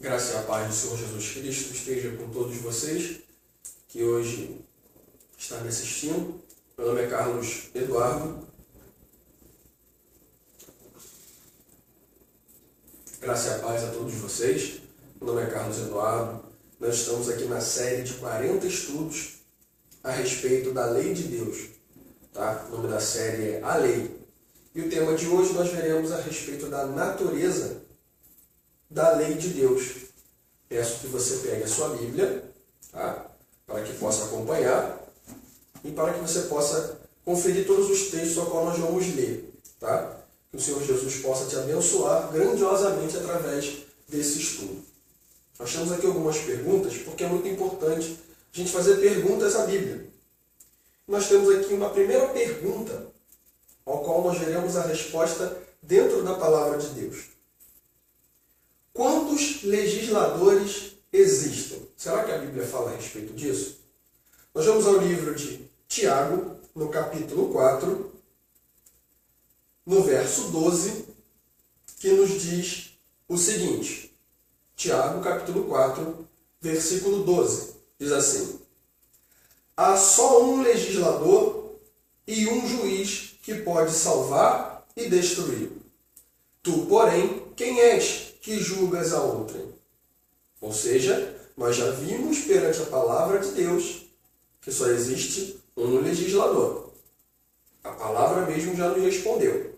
Graça e a paz do Senhor Jesus Cristo esteja com todos vocês que hoje estão me assistindo. Meu nome é Carlos Eduardo. Graça e a paz a todos vocês. Meu nome é Carlos Eduardo. Nós estamos aqui na série de 40 estudos a respeito da lei de Deus. Tá? O nome da série é A Lei. E o tema de hoje nós veremos a respeito da natureza da lei de Deus. Peço que você pegue a sua Bíblia, tá? Para que possa acompanhar e para que você possa conferir todos os textos ao qual nós vamos ler. Tá? Que o Senhor Jesus possa te abençoar grandiosamente através desse estudo. Nós temos aqui algumas perguntas, porque é muito importante a gente fazer perguntas à Bíblia. Nós temos aqui uma primeira pergunta, ao qual nós veremos a resposta dentro da palavra de Deus. Quantos legisladores existem? Será que a Bíblia fala a respeito disso? Nós vamos ao livro de Tiago, no capítulo 4, no verso 12, que nos diz o seguinte. Tiago, capítulo 4, versículo 12, diz assim: há só um legislador e um juiz que pode salvar e destruir. Tu, porém, quem és que julgas a outrem? Ou seja, nós já vimos perante a palavra de Deus que só existe um legislador. A palavra mesmo já nos respondeu.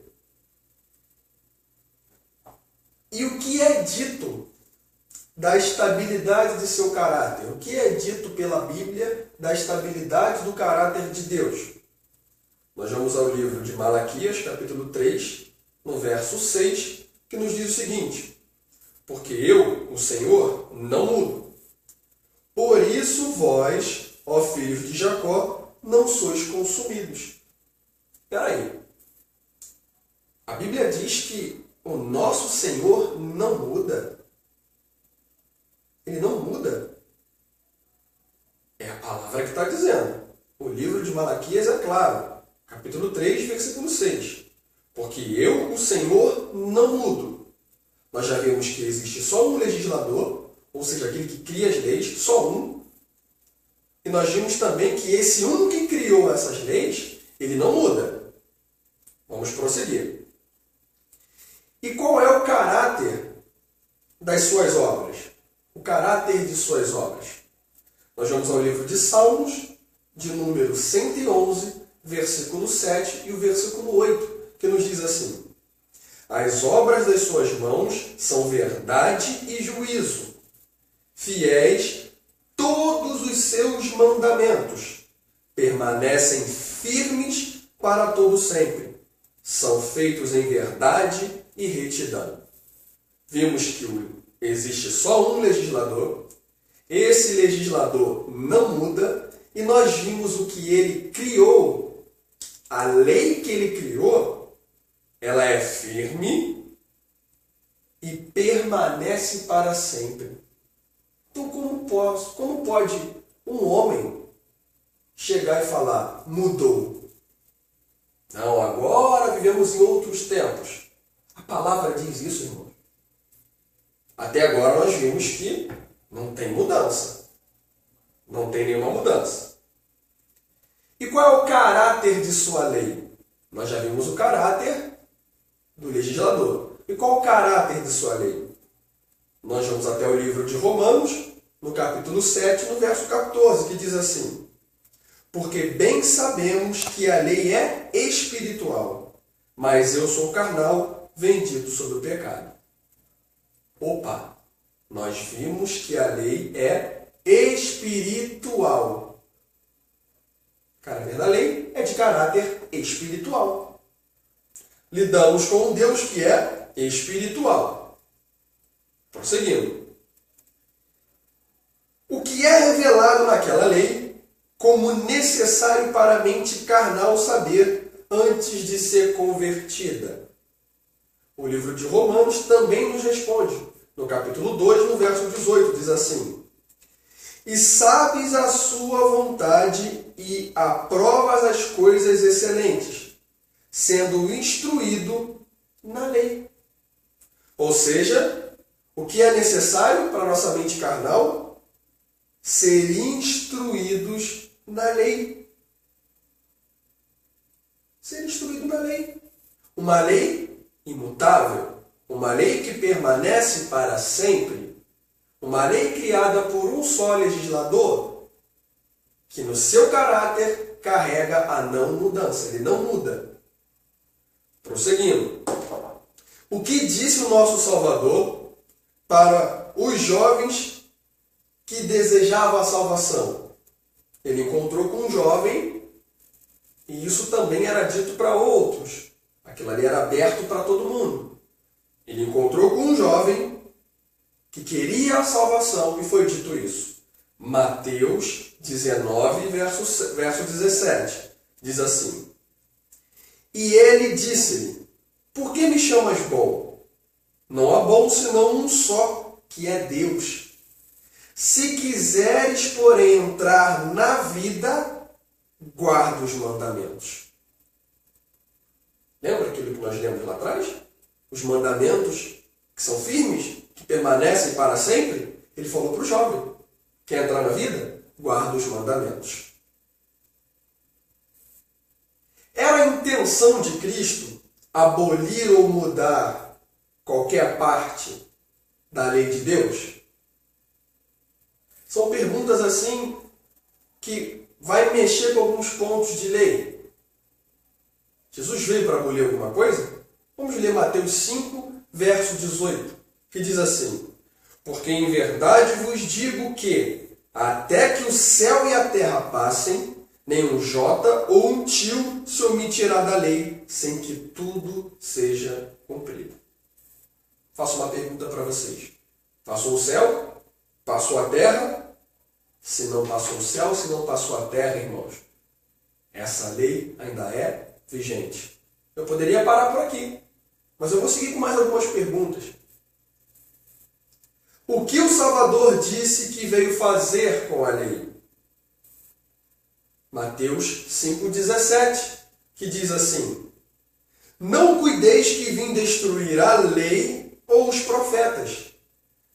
E o que é dito da estabilidade de seu caráter? O que é dito pela Bíblia da estabilidade do caráter de Deus? Nós vamos ao livro de Malaquias, capítulo 3, no verso 6, que nos diz o seguinte: porque eu, o Senhor, não mudo. Por isso vós, ó filhos de Jacó, não sois consumidos. Espera aí. A Bíblia diz que o nosso Senhor não muda. Ele não muda. É a palavra que está dizendo. O livro de Malaquias é claro. Capítulo 3, versículo 6. Porque eu, o Senhor, não mudo. Nós já vimos que existe só um legislador, ou seja, aquele que cria as leis, só um. E nós vimos também que esse um que criou essas leis, ele não muda. Vamos prosseguir. E qual é o caráter das suas obras? O caráter de suas obras. Nós vamos ao livro de Salmos, de número 111, versículo 7 e o versículo 8, que nos diz assim: as obras das suas mãos são verdade e juízo. Fiéis todos os seus mandamentos. Permanecem firmes para todo sempre. São feitos em verdade e retidão. Vimos que existe só um legislador. Esse legislador não muda. E nós vimos o que ele criou. A lei que ele criou, ela é firme e permanece para sempre. Então, como pode um homem chegar e falar, mudou? Não, agora vivemos em outros tempos. A palavra diz isso, irmão. Até agora nós vimos que não tem mudança. Não tem nenhuma mudança. E qual é o caráter de sua lei? Nós já vimos o caráter do legislador. E qual o caráter de sua lei? Nós vamos até o livro de Romanos, no capítulo 7, no verso 14, que diz assim: porque bem sabemos que a lei é espiritual, mas eu sou carnal, vendido sob o pecado. Opa! Nós vimos que a lei é espiritual. O caráter da lei é de caráter espiritual. Lidamos com um Deus que é espiritual. Prosseguindo. O que é revelado naquela lei como necessário para a mente carnal saber antes de ser convertida? O livro de Romanos também nos responde. No capítulo 2, no verso 18, diz assim: e sabes a sua vontade e aprovas as coisas excelentes, sendo instruído na lei. Ou seja, O que é necessário para a nossa mente carnal? Ser instruídos na lei. Ser instruído na lei. Uma lei imutável. Uma lei que permanece para sempre. Uma lei criada por um só legislador, que no seu caráter carrega a não mudança. Ele não muda. Prosseguindo. O que disse o nosso Salvador para os jovens que desejavam a salvação? Ele encontrou com um jovem e isso também era dito para outros. Aquilo ali era aberto para todo mundo. Ele encontrou com um jovem que queria a salvação e foi dito isso. Mateus 19, verso 17. Diz assim: E ele disse-lhe: Por que me chamas bom? Não há bom senão um só, que é Deus. Se quiseres, porém, entrar na vida, guarda os mandamentos. Lembra aquilo que nós lemos lá atrás? Os mandamentos que são firmes, que permanecem para sempre? Ele falou para o jovem: quer entrar na vida? Guarda os mandamentos. Era a intenção de Cristo abolir ou mudar qualquer parte da lei de Deus? São perguntas assim que vai mexer com alguns pontos de lei. Jesus veio para abolir alguma coisa? Vamos ler Mateus 5, verso 18, que diz assim: Porque em verdade vos digo que, até que o céu e a terra passem, nem um jota ou um tio se omitirá da lei, sem que tudo seja cumprido. Faço uma pergunta para vocês. Passou o céu? Passou a terra? Se não passou o céu, se não passou a terra, irmãos, essa lei ainda é vigente. Eu poderia parar por aqui, mas eu vou seguir com mais algumas perguntas. O que o Salvador disse que veio fazer com a lei? Mateus 5,17, que diz assim: Não cuideis que vim destruir a lei ou os profetas.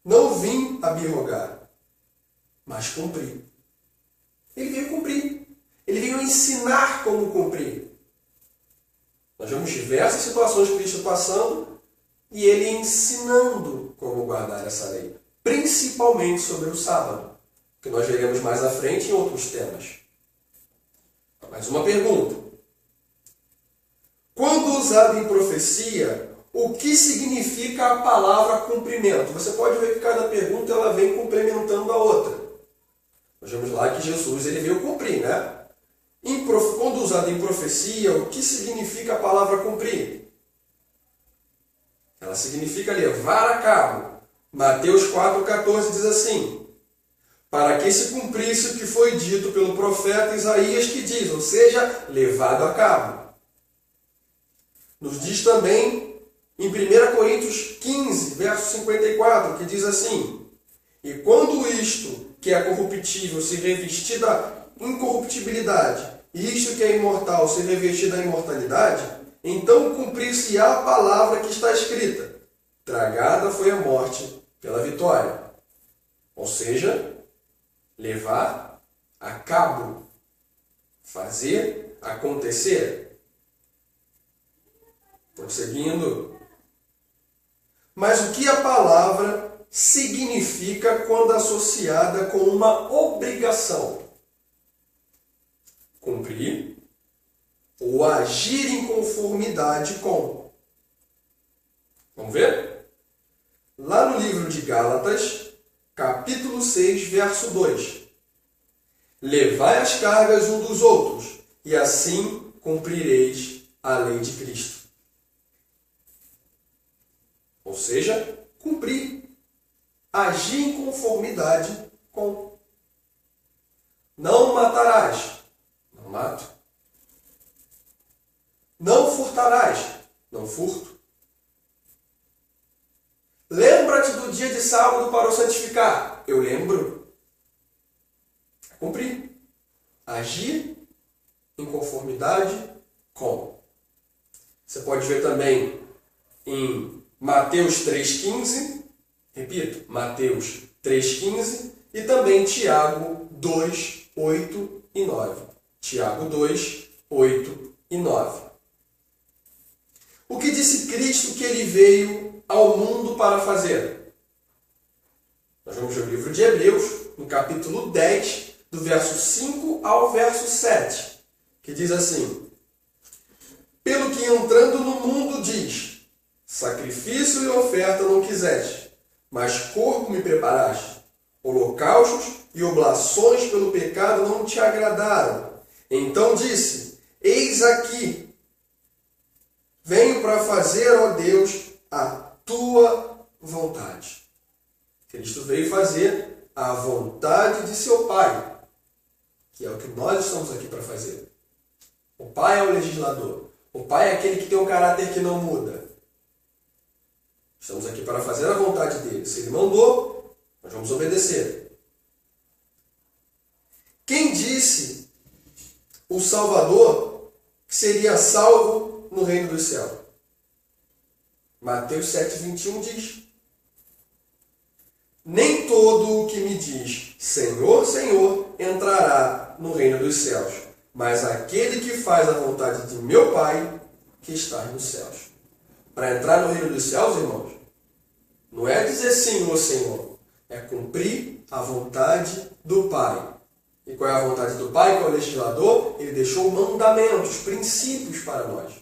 Não vim abrogar, mas cumprir. Ele veio cumprir. Ele veio ensinar como cumprir. Nós vemos diversas situações de Cristo passando e ele ensinando como guardar essa lei. Principalmente sobre o sábado, que nós veremos mais à frente em outros temas. Mais uma pergunta. Quando usado em profecia, o que significa a palavra cumprimento? Você pode ver que cada pergunta ela vem complementando a outra. Nós vemos lá que Jesus ele veio cumprir, né? Quando usado em profecia, o que significa a palavra cumprir? Ela significa levar a cabo. Mateus 4,14 diz assim: Para que se cumprisse o que foi dito pelo profeta Isaías, que diz, ou seja, levado a cabo. Nos diz também em 1 Coríntios 15, verso 54, que diz assim: E quando isto que é corruptível se revestir da incorruptibilidade, e isto que é imortal se revestir da imortalidade, então cumprir-se-á a palavra que está escrita: Tragada foi a morte pela vitória. Ou seja, levar a cabo, fazer acontecer. Prosseguindo. Mas o que a palavra significa quando associada com uma obrigação? Cumprir ou agir em conformidade com. Vamos ver? Lá no livro de Gálatas, capítulo 6, verso 2. Levai as cargas um dos outros, e assim cumprireis a lei de Cristo. Ou seja, cumprir. Agir em conformidade com. Não matarás. Não mato. Não furtarás. Não furto. Lembra-te do dia de sábado para o santificar. Eu lembro. Cumprir. Agir em conformidade com. Você pode ver também em Mateus 3,15, Repito, Mateus 3,15 e também Tiago 2, 8 e 9. Tiago 2, 8 e 9. O que disse Cristo que ele veio ao mundo para fazer? Nós vamos ver o livro de Hebreus, no capítulo 10, do verso 5 ao verso 7, que diz assim: Pelo que entrando no mundo diz, sacrifício e oferta não quiseste, mas corpo me preparaste. Holocaustos e oblações pelo pecado não te agradaram. Então disse, eis aqui, venho para fazer, ó Deus, a tua vontade. Cristo veio fazer a vontade de seu Pai, que é o que nós estamos aqui para fazer. O Pai é o legislador. O Pai é aquele que tem um caráter que não muda. Estamos aqui para fazer a vontade dele. Se ele mandou, nós vamos obedecer. Quem disse o Salvador que seria salvo no reino dos céus? Mateus 7,21 diz: Nem todo o que me diz Senhor, Senhor entrará no reino dos céus, mas aquele que faz a vontade de meu Pai que está nos céus. Para entrar no reino dos céus, irmãos, não é dizer Senhor, Senhor, é cumprir a vontade do Pai. E qual é a vontade do Pai, que é o legislador? Ele deixou mandamentos, princípios para nós.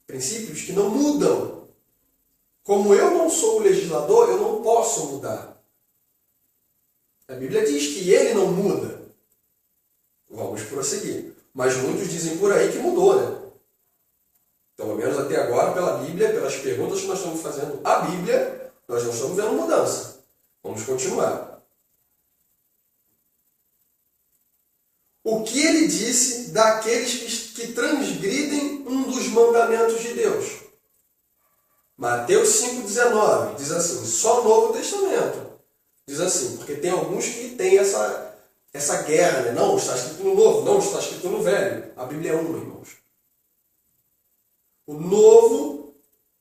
Princípios que não mudam. Como eu não sou o legislador, eu não posso mudar. A Bíblia diz que ele não muda. Vamos prosseguir. Mas muitos dizem por aí que mudou, né? Pelo menos até agora, pela Bíblia, pelas perguntas que nós estamos fazendo à Bíblia, nós não estamos vendo mudança. Vamos continuar. O que ele disse daqueles que transgridem um dos mandamentos de Deus? Mateus 5,19 diz assim, só o Novo Testamento. Diz assim, porque tem alguns que têm essa guerra, né? Não, está escrito no Novo, não, está escrito no Velho. A Bíblia é uma, irmãos. O Novo,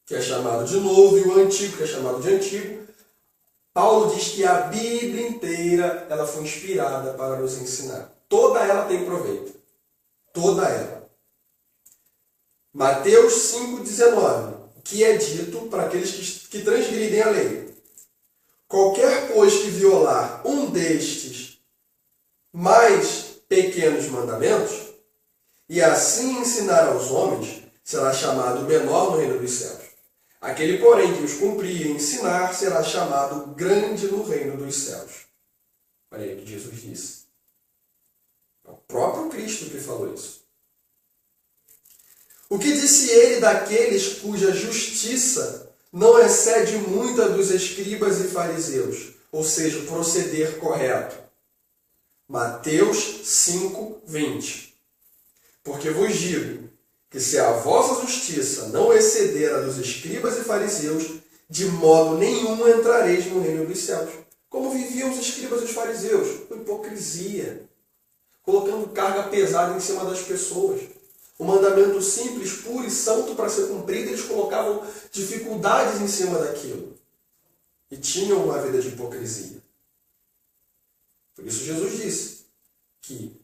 que é chamado de Novo, e o Antigo, que é chamado de Antigo, Paulo diz que a Bíblia inteira ela foi inspirada para nos ensinar. Toda ela tem proveito. Toda ela. Mateus 5,19, que é dito para aqueles que transgridem a lei. Qualquer, pois, que violar um destes mais pequenos mandamentos, e assim ensinar aos homens, será chamado menor no reino dos céus. Aquele, porém, que os cumprir e ensinar, será chamado grande no reino dos céus. Olha aí o que Jesus disse. É o próprio Cristo que falou isso. O que disse ele daqueles cuja justiça não excede muito a dos escribas e fariseus, ou seja, o proceder correto? Mateus 5:20. Porque vos digo que se a vossa justiça não exceder a dos escribas e fariseus, de modo nenhum entrareis no reino dos céus. Como viviam os escribas e os fariseus? Com hipocrisia, colocando carga pesada em cima das pessoas. O mandamento simples, puro e santo para ser cumprido, eles colocavam dificuldades em cima daquilo. E tinham uma vida de hipocrisia. Por isso Jesus disse que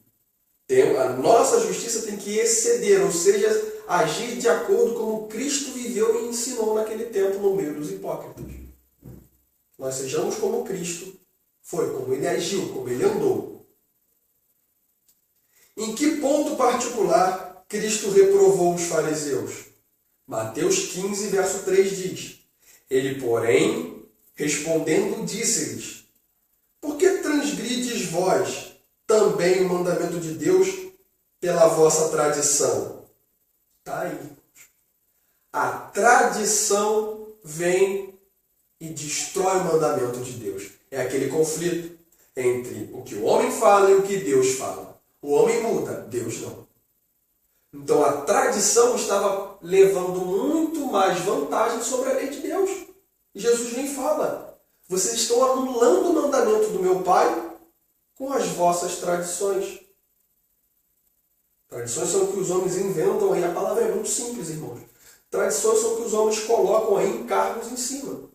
a nossa justiça tem que exceder, ou seja, agir de acordo com como Cristo viveu e ensinou naquele tempo no meio dos hipócritas. Nós sejamos como Cristo foi, como ele agiu, como ele andou. Em que ponto particular Cristo reprovou os fariseus? Mateus 15, verso 3 diz: Ele, porém, respondendo, disse-lhes: Por que transgrides vós também o mandamento de Deus pela vossa tradição? Está aí. A tradição vem e destrói o mandamento de Deus. É aquele conflito entre o que o homem fala e o que Deus fala. O homem muda, Deus não. Então a tradição estava levando muito mais vantagem sobre a lei de Deus. E Jesus vem e fala: vocês estão anulando o mandamento do meu Pai com as vossas tradições. Tradições são o que os homens inventam aí. A palavra é muito simples, irmãos. Tradições são o que os homens colocam aí em cargos em cima.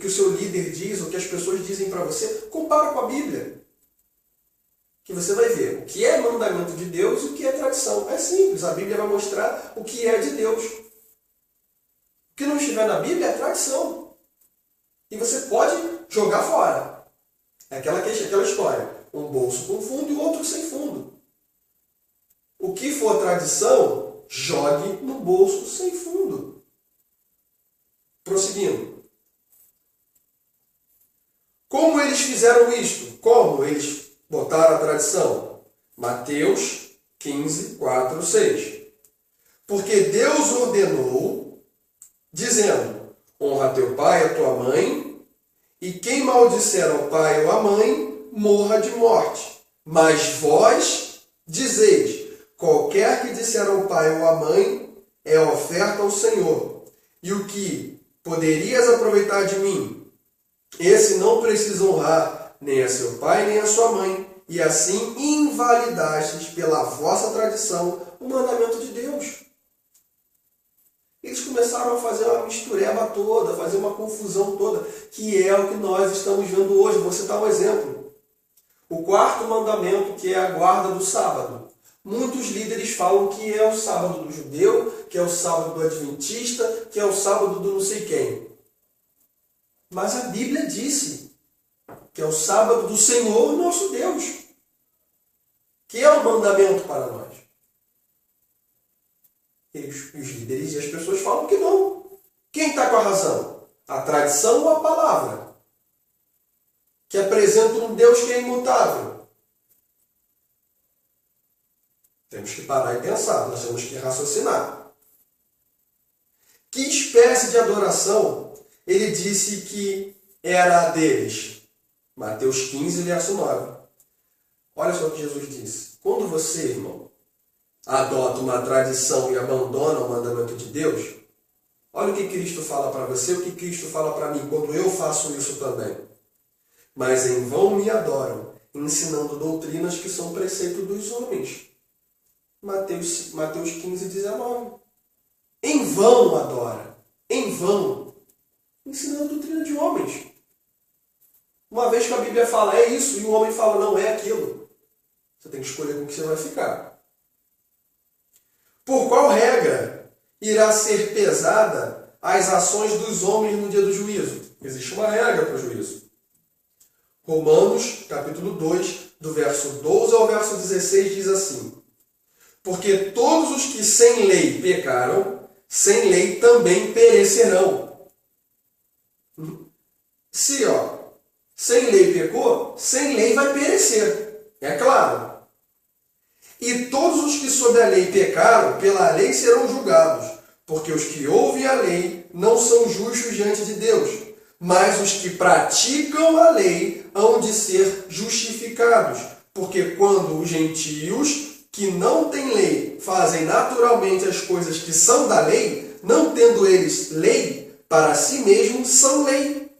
que o seu líder diz, o que as pessoas dizem para você, compara com a Bíblia. Que você vai ver o que é mandamento de Deus e o que é tradição. É simples, a Bíblia vai mostrar o que é de Deus. O que não estiver na Bíblia é tradição. E você pode jogar fora. É aquela história. Um bolso com fundo e o outro sem fundo. O que for tradição, jogue no bolso sem fundo. Prosseguindo. Como eles fizeram isto? Como eles botaram a tradição? Mateus 15, 4, 6. Porque Deus ordenou, dizendo, honra teu pai e a tua mãe, e quem maldisser ao pai ou à mãe, morra de morte. Mas vós dizeis, qualquer que disser ao pai ou à mãe, é oferta ao Senhor. E o que poderias aproveitar de mim? Esse não precisa honrar nem a seu pai nem a sua mãe, e assim invalidastes pela vossa tradição o mandamento de Deus. Eles começaram a fazer uma mistureba toda, a fazer uma confusão toda, que é o que nós estamos vendo hoje. Vou citar um exemplo. O quarto mandamento, que é a guarda do sábado. Muitos líderes falam que é o sábado do judeu, que é o sábado do adventista, que é o sábado do não sei quem. Mas a Bíblia disse que é o sábado do Senhor nosso Deus, que é o mandamento para nós. E os líderes e as pessoas falam que não. Quem está com a razão? A tradição ou a palavra? Que apresenta um Deus que é imutável. Temos que parar e pensar, nós temos que raciocinar. Que espécie de adoração ele disse que era a deles? Mateus 15, verso 9. Olha só o que Jesus disse. Quando você, irmão, adota uma tradição e abandona o mandamento de Deus, olha o que Cristo fala para você, o que Cristo fala para mim, quando eu faço isso também. Mas em vão me adoram, ensinando doutrinas que são preceito dos homens. Mateus 15, 19. Em vão adora, em vão, ensinando doutrina de homens. Uma vez que a Bíblia fala é isso e o homem fala não é aquilo, você tem que escolher com o que você vai ficar. Por qual regra irá ser pesada as ações dos homens no dia do juízo? Existe uma regra para o juízo. Romanos, capítulo 2, do verso 12 ao verso 16, diz assim: porque todos os que sem lei pecaram, sem lei também perecerão. Se, sem lei pecou, sem lei vai perecer. É claro. E todos os que sob a lei pecaram, pela lei serão julgados, porque os que ouvem a lei não são justos diante de Deus, mas os que praticam a lei hão de ser justificados, porque quando os gentios, que não têm lei, fazem naturalmente as coisas que são da lei, não tendo eles lei, para si mesmos são lei,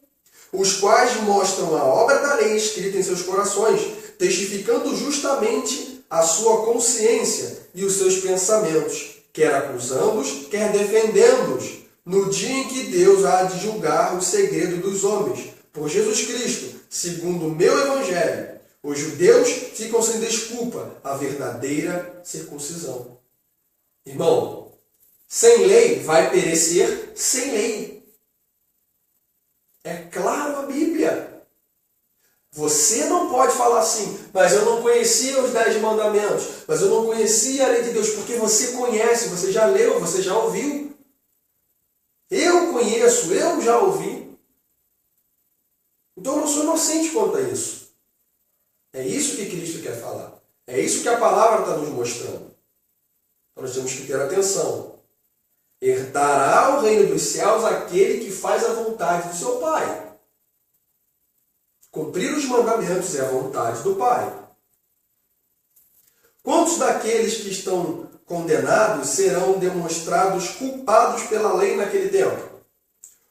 os quais mostram a obra da lei escrita em seus corações, testificando justamente a sua consciência e os seus pensamentos, quer acusando-os, quer defendendo-os, no dia em que Deus há de julgar o segredo dos homens, por Jesus Cristo, segundo o meu evangelho. Os judeus ficam sem desculpa, a verdadeira circuncisão. Irmão, sem lei vai perecer sem lei. É claro a Bíblia. Você não pode falar assim, mas eu não conhecia os 10 mandamentos, mas eu não conhecia a lei de Deus, porque você conhece, você já leu, você já ouviu. Eu conheço, eu já ouvi. Então eu não sou inocente quanto a isso. É isso que Cristo quer falar. É isso que a palavra está nos mostrando. Então nós temos que ter atenção. Herdará o reino dos céus aquele que faz a vontade do seu Pai. Cumprir os mandamentos é a vontade do Pai. Quantos daqueles que estão condenados serão demonstrados culpados pela lei naquele tempo?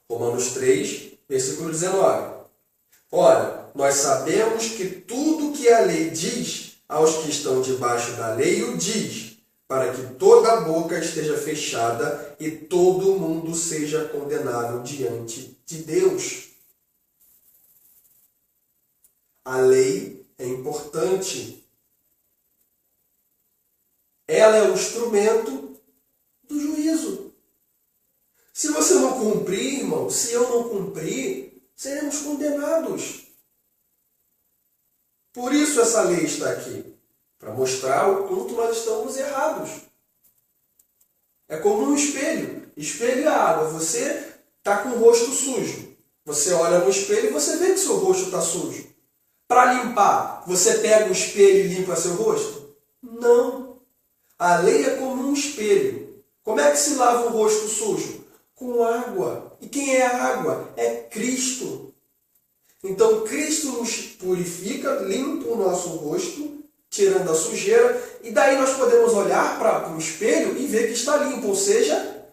Romanos 3, versículo 19. Ora, nós sabemos que tudo que a lei diz aos que estão debaixo da lei o diz, para que toda a boca esteja fechada e todo mundo seja condenável diante de Deus. A lei é importante. Ela é um instrumento do juízo. Se você não cumprir, irmão, se eu não cumprir, seremos condenados. Por isso essa lei está aqui, para mostrar o quanto nós estamos errados. É como um espelho. Espelho é água. Você está com o rosto sujo. Você olha no espelho e você vê que seu rosto está sujo. Para limpar, você pega o espelho e limpa seu rosto? Não. A lei é como um espelho. Como é que se lava o rosto sujo? Com água. E quem é a água? É Cristo. Então Cristo nos purifica, limpa o nosso rosto, tirando a sujeira, e daí nós podemos olhar para o espelho e ver que está limpo. Ou seja,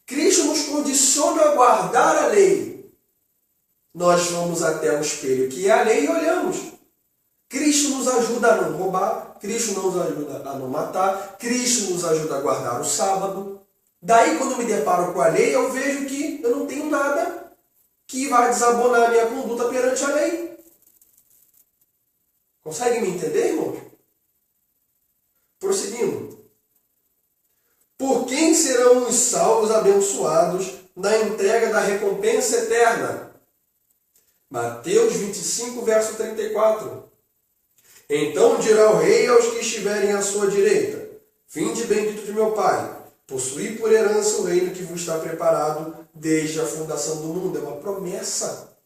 Cristo nos condiciona a guardar a lei. Nós vamos até o espelho, que é a lei, e olhamos. Cristo nos ajuda a não roubar, Cristo nos ajuda a não matar, Cristo nos ajuda a guardar o sábado. Daí, quando me deparo com a lei, eu vejo que eu não tenho nada que vai desabonar a minha conduta perante a lei. Consegue me entender, irmãos? Prosseguindo. Por quem serão os salvos abençoados na entrega da recompensa eterna? Mateus 25, verso 34. Então dirá o rei aos que estiverem à sua direita: vinde bendito de meu Pai, possuí por herança o reino que vos está preparado desde a fundação do mundo. É uma promessa.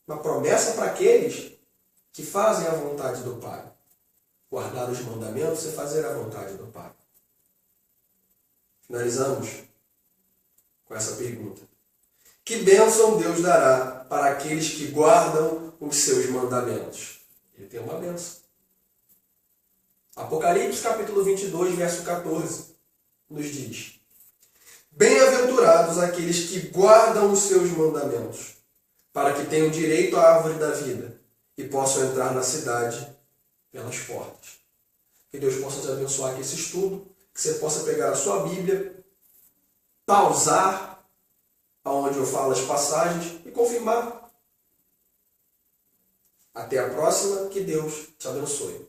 Uma promessa para aqueles que fazem a vontade do Pai. Guardar os mandamentos é fazer a vontade do Pai. Finalizamos com essa pergunta. Que bênção Deus dará para aqueles que guardam os seus mandamentos? Ele tem uma bênção. Apocalipse capítulo 22, verso 14, nos diz: bem-aventurados aqueles que guardam os seus mandamentos, para que tenham direito à árvore da vida e possam entrar na cidade pelas portas. Que Deus possa te abençoar com esse estudo, que você possa pegar a sua Bíblia, pausar aonde eu falo as passagens e confirmar. Até a próxima, que Deus te abençoe.